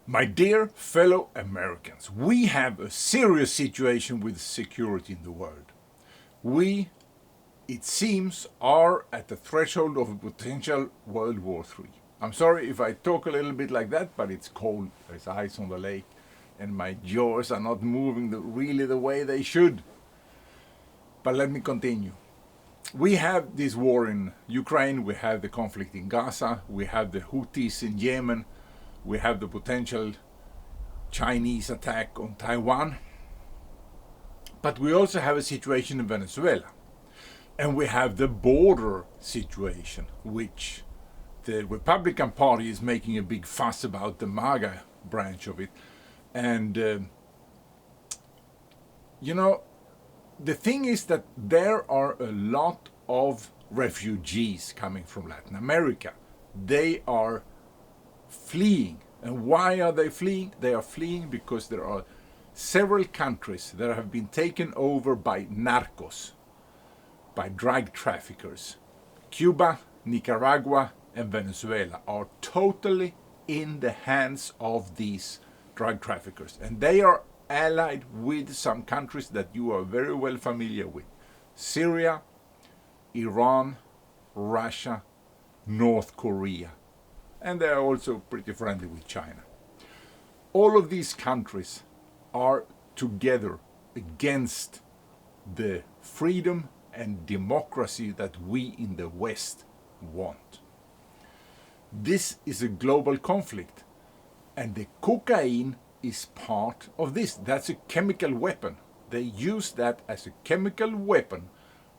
My dear fellow Americans, we have a serious situation with security in the world. We, it seems, are at the threshold of a potential World War III. I'm sorry if I talk a little bit like that, but it's cold, there's ice on the lake, and my jaws are not moving really the way they should. But let me continue. We have this war in Ukraine, we have the conflict in Gaza, we have the Houthis in Yemen, we have the potential Chinese attack on Taiwan, but we also have a situation in Venezuela. And we have the border situation, which the Republican Party is making a big fuss about, the MAGA branch of it. And, the thing is that there are a lot of refugees coming from Latin America. They are fleeing. And why are they fleeing? They are fleeing because there are several countries that have been taken over by narcos, by drug traffickers. Cuba, Nicaragua, and Venezuela are totally in the hands of these drug traffickers. And they are allied with some countries that you are very well familiar with. Syria, Iran, Russia, North Korea. And they are also pretty friendly with China. All of these countries are together against the freedom and democracy that we in the West want. This is a global conflict, and the cocaine is part of this. That's a chemical weapon. They use that as a chemical weapon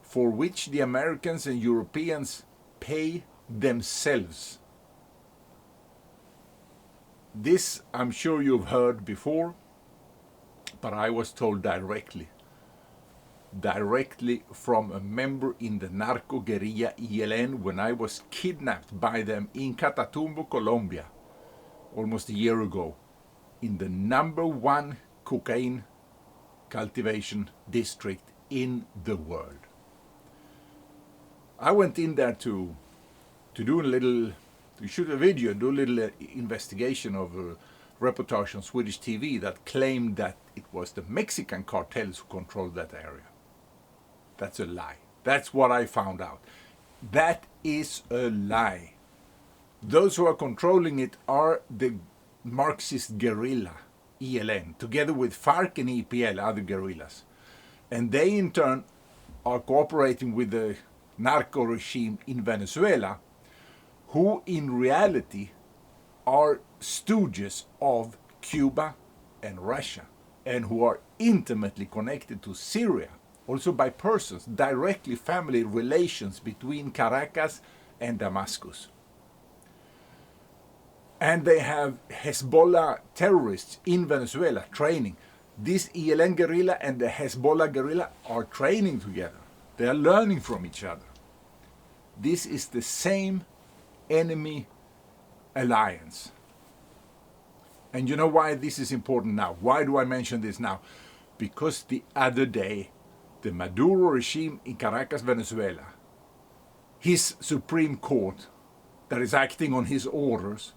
for which the Americans and Europeans pay themselves. This I'm sure you've heard before, but I was told directly from a member in the narco guerrilla ELN when I was kidnapped by them in Catatumbo, Colombia, almost a year ago, in the #1 cocaine cultivation district in the world. I went in there to shoot a video and do a little investigation of a reportage on Swedish TV that claimed that it was the Mexican cartels who controlled that area. That's a lie. That's what I found out. That is a lie. Those who are controlling it are the Marxist guerrilla, ELN, together with FARC and EPL, other guerrillas. And they in turn are cooperating with the narco regime in Venezuela, who in reality are stooges of Cuba and Russia, and who are intimately connected to Syria, also by persons, directly family relations between Caracas and Damascus. And they have Hezbollah terrorists in Venezuela training. This ELN guerrilla and the Hezbollah guerrilla are training together. They are learning from each other. This is the same enemy alliance. And you know why this is important now? Why do I mention this now? Because the other day, the Maduro regime in Caracas, Venezuela, his Supreme Court, that is acting on his orders,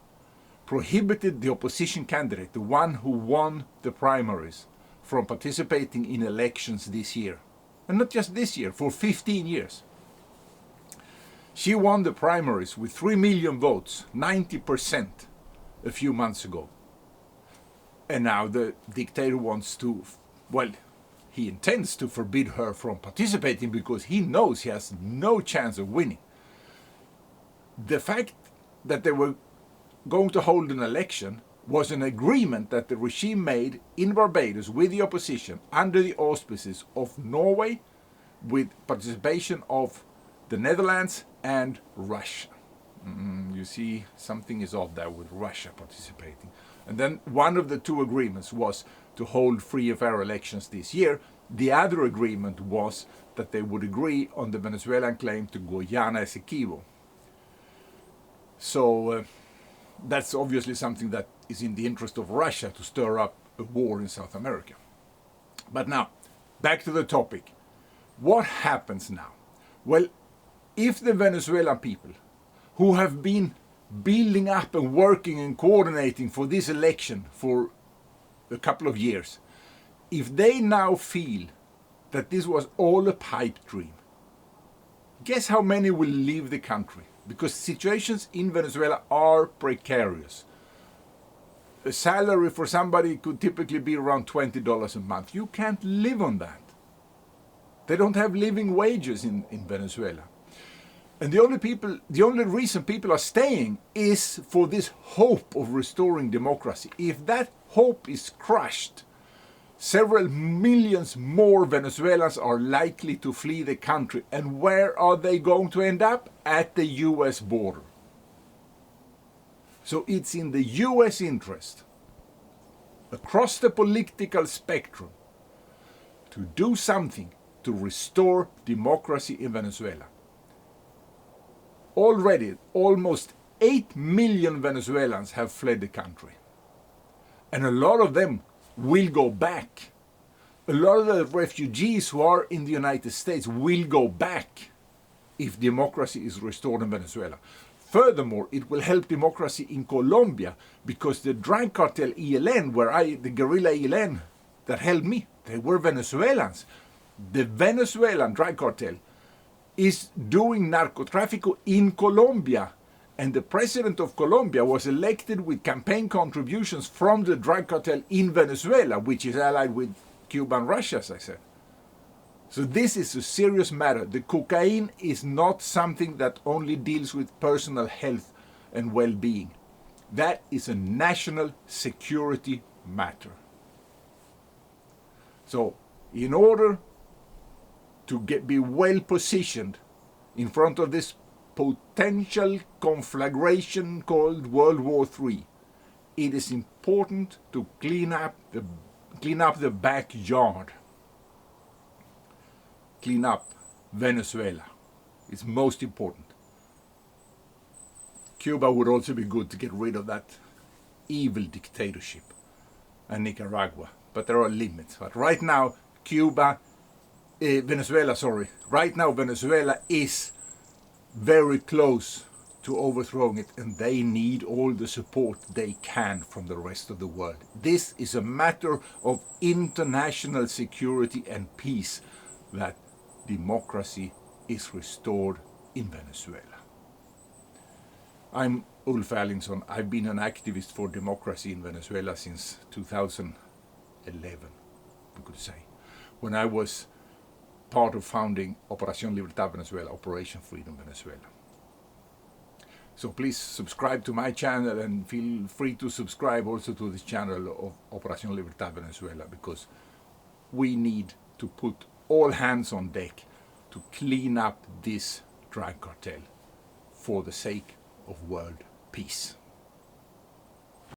prohibited the opposition candidate, the one who won the primaries, from participating in elections this year. And not just this year, for 15 years. She won the primaries with 3 million votes, 90%, a few months ago. And now the dictator wants to, he intends to forbid her from participating because he knows he has no chance of winning. The fact that they were going to hold an election was an agreement that the regime made in Barbados with the opposition under the auspices of Norway, with participation of the Netherlands and Russia. You see, something is off there with Russia participating. And then one of the two agreements was to hold free and fair elections this year. The other agreement was that they would agree on the Venezuelan claim to Guyana Esequibo. So that's obviously something that is in the interest of Russia to stir up a war in South America. But now, back to the topic. What happens now? Well, if the Venezuelan people, who have been building up and working and coordinating for this election for a couple of years, if they now feel that this was all a pipe dream, guess how many will leave the country? Because situations in Venezuela are precarious. A salary for somebody could typically be around $20 a month. You can't live on that. They don't have living wages in Venezuela. And the only reason people are staying is for this hope of restoring democracy. If that hope is crushed, several millions more Venezuelans are likely to flee the country. And where are they going to end up? At the US border. So it's in the US interest, across the political spectrum, to do something to restore democracy in Venezuela. Already, almost 8 million Venezuelans have fled the country. And a lot of them will go back. A lot of the refugees who are in the United States will go back if democracy is restored in Venezuela. Furthermore, it will help democracy in Colombia, because the drug cartel ELN, the guerrilla ELN that helped me, they were Venezuelans. The Venezuelan drug cartel is doing narcotráfico in Colombia. And the president of Colombia was elected with campaign contributions from the drug cartel in Venezuela, which is allied with Cuba and Russia, as I said. So this is a serious matter. The cocaine is not something that only deals with personal health and well-being. That is a national security matter. So in order to be well positioned in front of this potential conflagration called World War III, it is important to clean up the backyard. Clean up Venezuela. It's most important. Cuba would also be good to get rid of that evil dictatorship, and Nicaragua, but there are limits. But right now, Venezuela is very close to overthrowing it, and they need all the support they can from the rest of the world. This is a matter of international security and peace, that democracy is restored in Venezuela. I'm Ulf Erlingsson. I've been an activist for democracy in Venezuela since 2011, we could say, when I was part of founding Operación Libertad Venezuela, Operation Freedom Venezuela. So please subscribe to my channel, and feel free to subscribe also to this channel of Operación Libertad Venezuela, because we need to put all hands on deck to clean up this drug cartel for the sake of world peace.